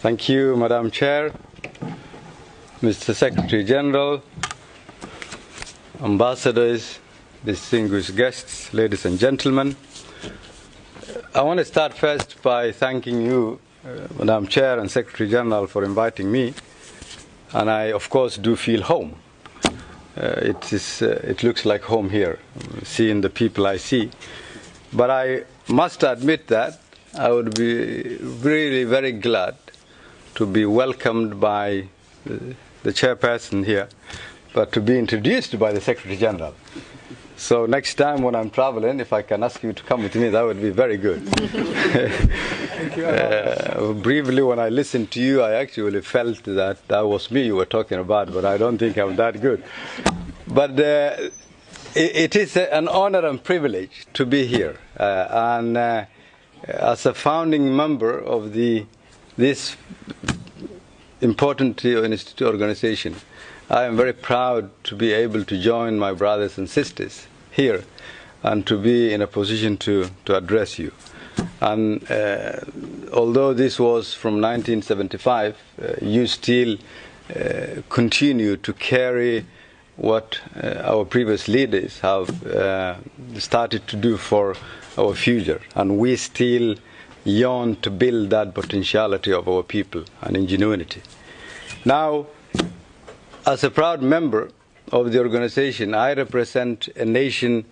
Thank you, Madam Chair, Mr. Secretary General, ambassadors, distinguished guests, ladies and gentlemen. I want to start first by thanking you, Madam Chair and Secretary General, for inviting me. And I, of course, do feel home. It looks like home here, seeing the people I see. But I must admit that I would be really very glad to be welcomed by the chairperson here, but to be introduced by the Secretary General. So next time when I'm traveling, if I can ask you to come with me, that would be very good. Briefly, when I listened to you, I actually felt that was me you were talking about, but I don't think I'm that good. But it is an honor and privilege to be here. As a founding member of this important organization, I am very proud to be able to join my brothers and sisters here and to be in a position to address you. And although this was from 1975, you still continue to carry what our previous leaders have started to do for our future. And we still yearn to build that potentiality of our people and ingenuity. Now, as a proud member of the organization, I represent a nation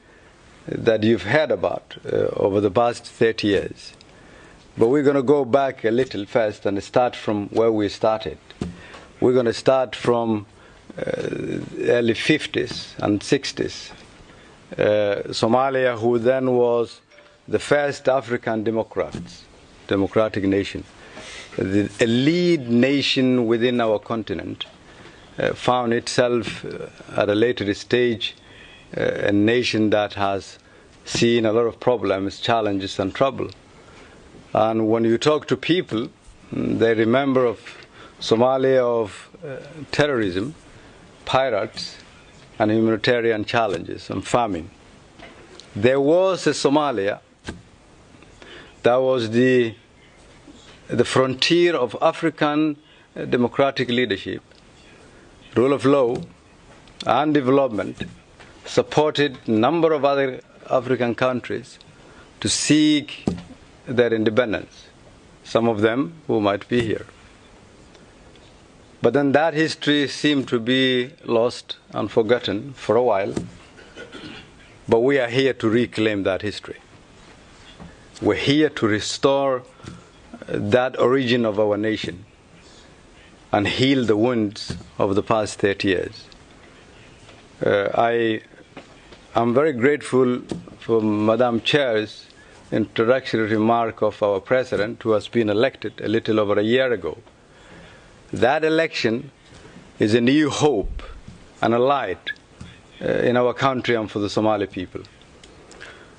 that you've heard about over the past 30 years. But we're going to go back a little first and start from where we started. We're going to start from early 50s and 60s. Somalia, who then was the first African democratic nation, a lead nation within our continent, found itself at a later stage a nation that has seen a lot of problems, challenges, and trouble. And when you talk to people, they remember of Somalia of terrorism, pirates, and humanitarian challenges and famine. There was a Somalia that was the frontier of African democratic leadership, rule of law, and development, supported a number of other African countries to seek their independence, some of them who might be here. But then that history seemed to be lost and forgotten for a while. But we are here to reclaim that history. We're here to restore that origin of our nation and heal the wounds of the past 30 years. I am very grateful for Madam Chair's introductory remark of our President, who has been elected a little over a year ago. That election is a new hope and a light in our country and for the Somali people.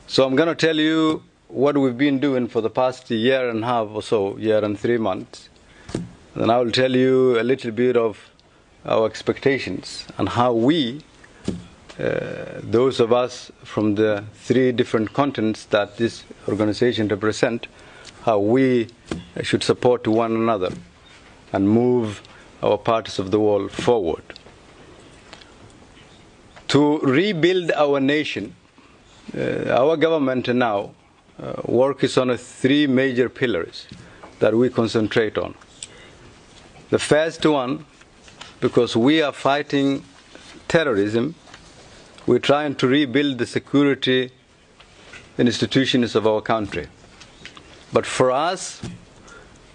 So I'm going to tell you what we've been doing for the past year and a half or so, year and 3 months. Then I will tell you a little bit of our expectations and how we, those of us from the 3 different continents that this organization represents, how we should support one another and move our parts of the world forward. To rebuild our nation, our government now works on 3 major pillars that we concentrate on. The first one, because we are fighting terrorism, we're trying to rebuild the security institutions of our country. But for us,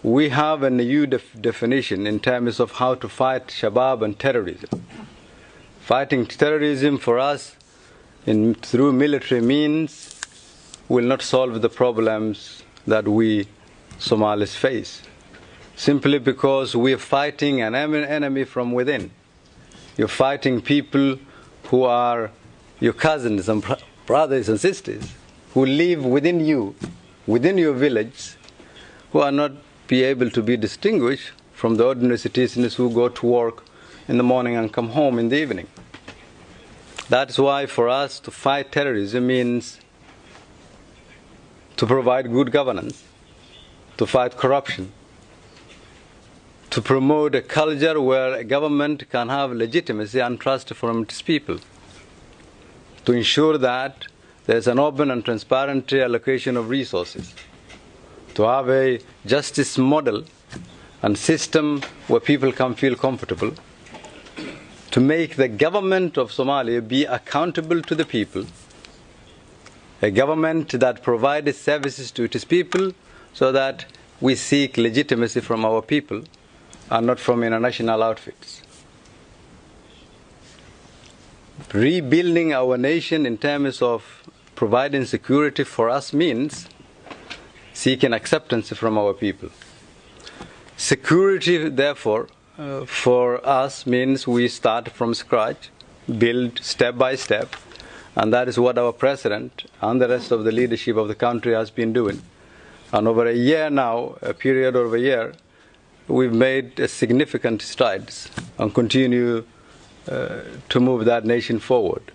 we have a new definition in terms of how to fight Shabab and terrorism. Fighting terrorism for us through military means will not solve the problems that we Somalis face, simply because we are fighting an enemy from within. You're fighting people who are your cousins and brothers and sisters who live within you, within your village, who are not be able to be distinguished from the ordinary citizens who go to work in the morning and come home in the evening. That's why for us to fight terrorism means to provide good governance, to fight corruption, to promote a culture where a government can have legitimacy and trust from its people, to ensure that there's an open and transparent allocation of resources, to have a justice model and system where people can feel comfortable, to make the government of Somalia be accountable to the people, a government that provides services to its people so that we seek legitimacy from our people and not from international outfits. Rebuilding our nation in terms of providing security for us means seeking acceptance from our people. Security, therefore, for us means we start from scratch, build step by step, and that is what our president and the rest of the leadership of the country has been doing. And over a year now, a period of a year, we've made significant strides and continue to move that nation forward.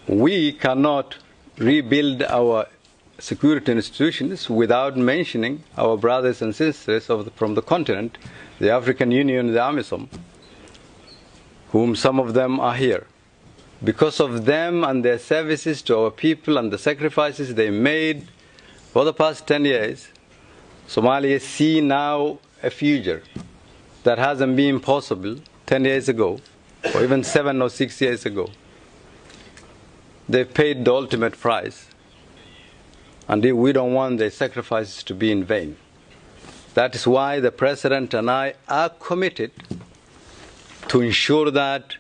We cannot rebuild our security institutions without mentioning our brothers and sisters from the continent, the African Union, the AMISOM, whom some of them are here. Because of them and their services to our people and the sacrifices they made for the past 10 years, Somalia see now a future that hasn't been possible 10 years ago, or even 7 or 6 years ago. They've paid the ultimate price, and we don't want their sacrifices to be in vain. That is why the President and I are committed to ensure that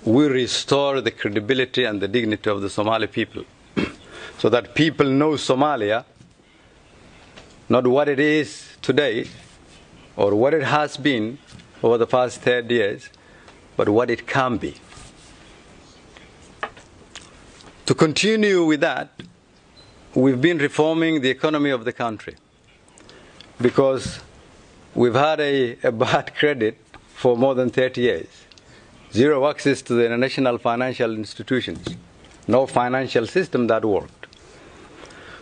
we restore the credibility and the dignity of the Somali people, so that people know Somalia, not what it is today or what it has been over the past 30 years, but what it can be. To continue with that, we've been reforming the economy of the country because we've had a bad credit for more than 30 years. Zero access to the international financial institutions, no financial system that worked.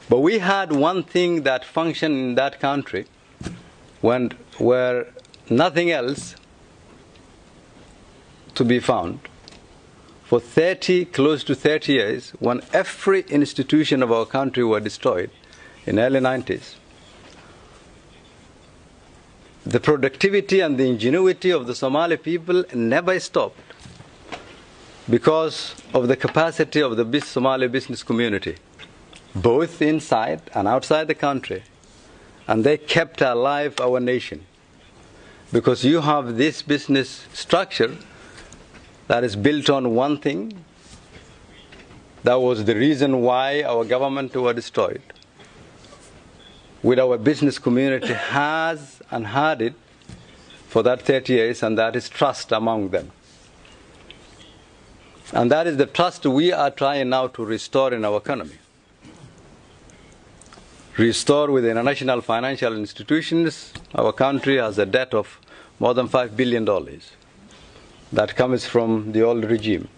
But we had one thing that functioned in that country where nothing else to be found. For close to 30 years, when every institution of our country were destroyed in the early 90s, the productivity and the ingenuity of the Somali people never stopped because of the capacity of the Somali business community, both inside and outside the country. And they kept alive our nation. Because you have this business structure that is built on one thing. That was the reason why our government were destroyed. With our business community has and had it for that 30 years, and that is trust among them. And that is the trust we are trying now to restore in our economy. Restore with the international financial institutions. Our country has a debt of more than $5 billion. That comes from the old regime,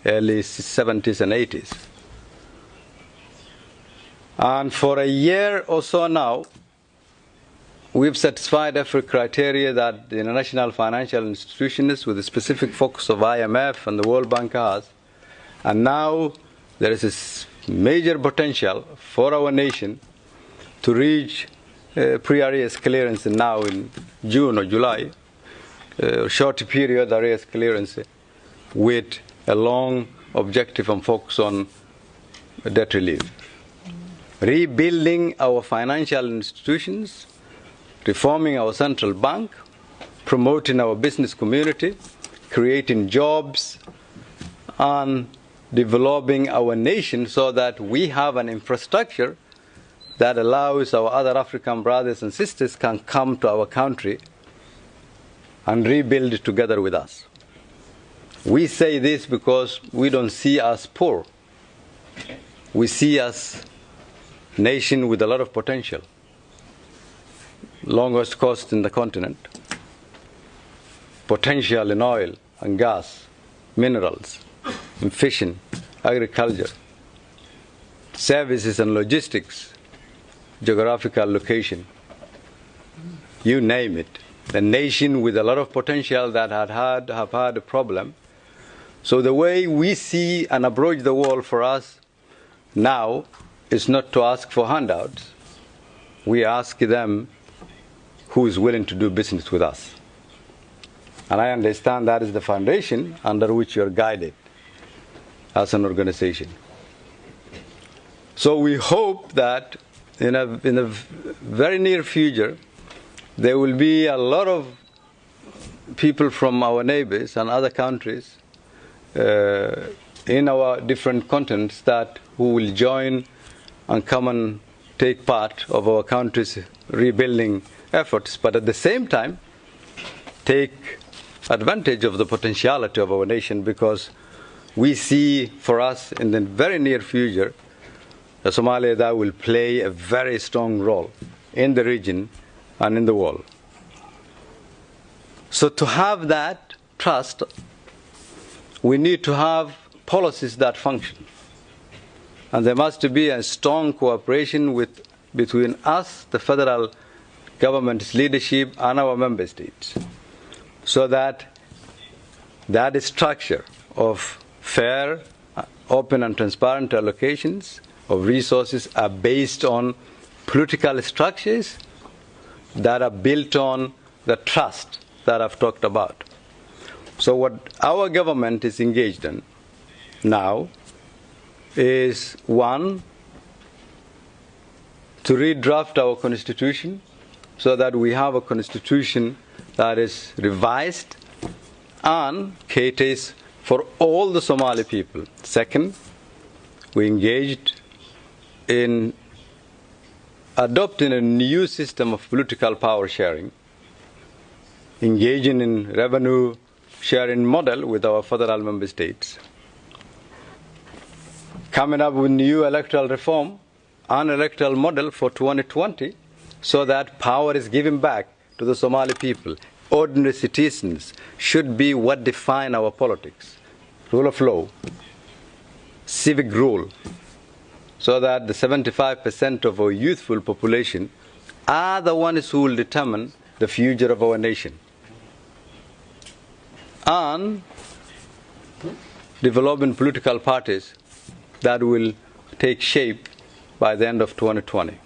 early 70s and 80s. And for a year or so now, we've satisfied every criteria that the international financial institutions, with a specific focus of IMF and the World Bank, has. And now there is a major potential for our nation to reach pre-arrears clearance now in June or July, short period arrears clearance with a long objective and focus on debt relief. Rebuilding our financial institutions, reforming our central bank, promoting our business community, creating jobs, and developing our nation so that we have an infrastructure that allows our other African brothers and sisters can come to our country and rebuild it together with us. We say this because we don't see us poor. We see us a nation with a lot of potential. Longest coast in the continent. Potential in oil and gas, minerals, in fishing, agriculture, services and logistics, geographical location, you name it. A nation with a lot of potential that have had a problem. So the way we see and approach the world for us now is not to ask for handouts. We ask them who is willing to do business with us. And I understand that is the foundation under which you are guided as an organization. So we hope that in a very near future, there will be a lot of people from our neighbors and other countries in our different continents who will join and come and take part of our country's rebuilding efforts, but at the same time take advantage of the potentiality of our nation, because we see for us in the very near future a Somalia that will play a very strong role in the region and in the world. So to have that trust, we need to have policies that function. And there must be a strong cooperation between us, the federal government's leadership, and our member states, so that that structure of fair, open and transparent allocations of resources are based on political structures that are built on the trust that I've talked about. So what our government is engaged in now is, one, to redraft our constitution so that we have a constitution that is revised and caters for all the Somali people. Second, we engaged in adopting a new system of political power sharing, engaging in revenue sharing model with our federal member states, coming up with new electoral reform and electoral model for 2020 so that power is given back to the Somali people. Ordinary citizens should be what define our politics. Rule of law, civic rule, so that the 75% of our youthful population are the ones who will determine the future of our nation. And developing political parties that will take shape by the end of 2020.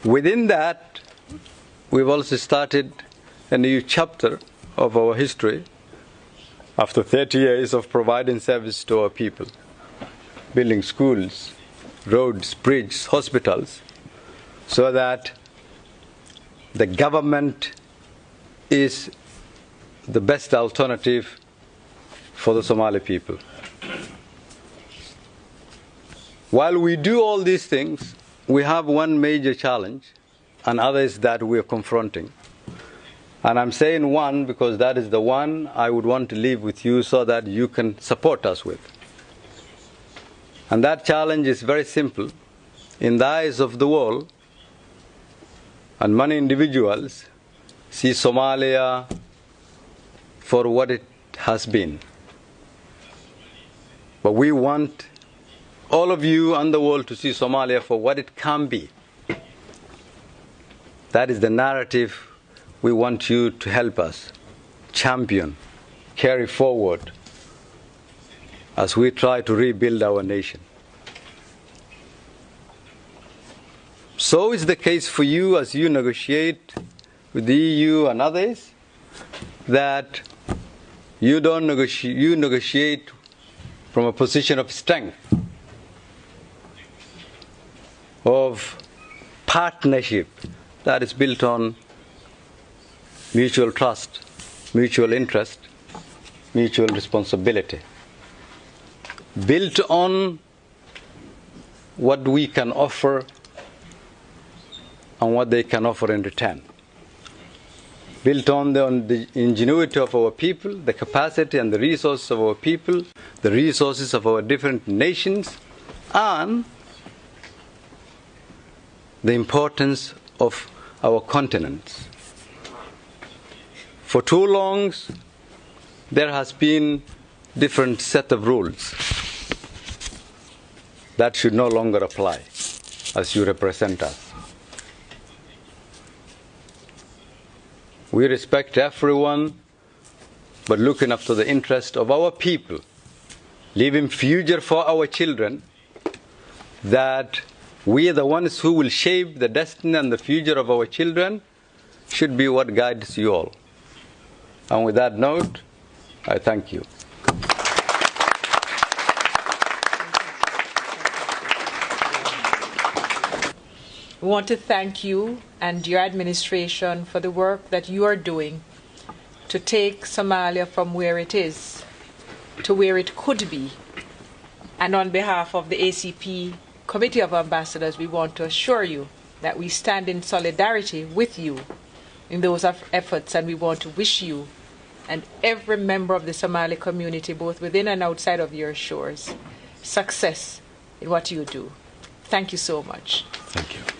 Within that, we've also started a new chapter of our history after 30 years of providing service to our people, building schools, roads, bridges, hospitals, so that the government is the best alternative for the Somali people. While we do all these things, we have one major challenge and others that we are confronting. And I'm saying one because that is the one I would want to leave with you so that you can support us with. And that challenge is very simple. In the eyes of the world, and many individuals see Somalia for what it has been. But we want all of you and the world to see Somalia for what it can be. That is the narrative we want you to help us champion, carry forward as we try to rebuild our nation. So is the case for you as you negotiate with the EU and others, that you negotiate from a position of strength, of partnership that is built on mutual trust, mutual interest, mutual responsibility, built on what we can offer and what they can offer in return, built on the ingenuity of our people, the capacity and the resources of our people, the resources of our different nations, and the importance of our continents. For too long, there has been different set of rules that should no longer apply as you represent us. We respect everyone, but looking after the interest of our people, leaving future for our children, that we are the ones who will shape the destiny and the future of our children, should be what guides you all. And with that note, I thank you. We want to thank you and your administration for the work that you are doing to take Somalia from where it is to where it could be. And on behalf of the ACP Committee of Ambassadors, we want to assure you that we stand in solidarity with you in those efforts, and we want to wish you and every member of the Somali community, both within and outside of your shores, success in what you do. Thank you so much. Thank you.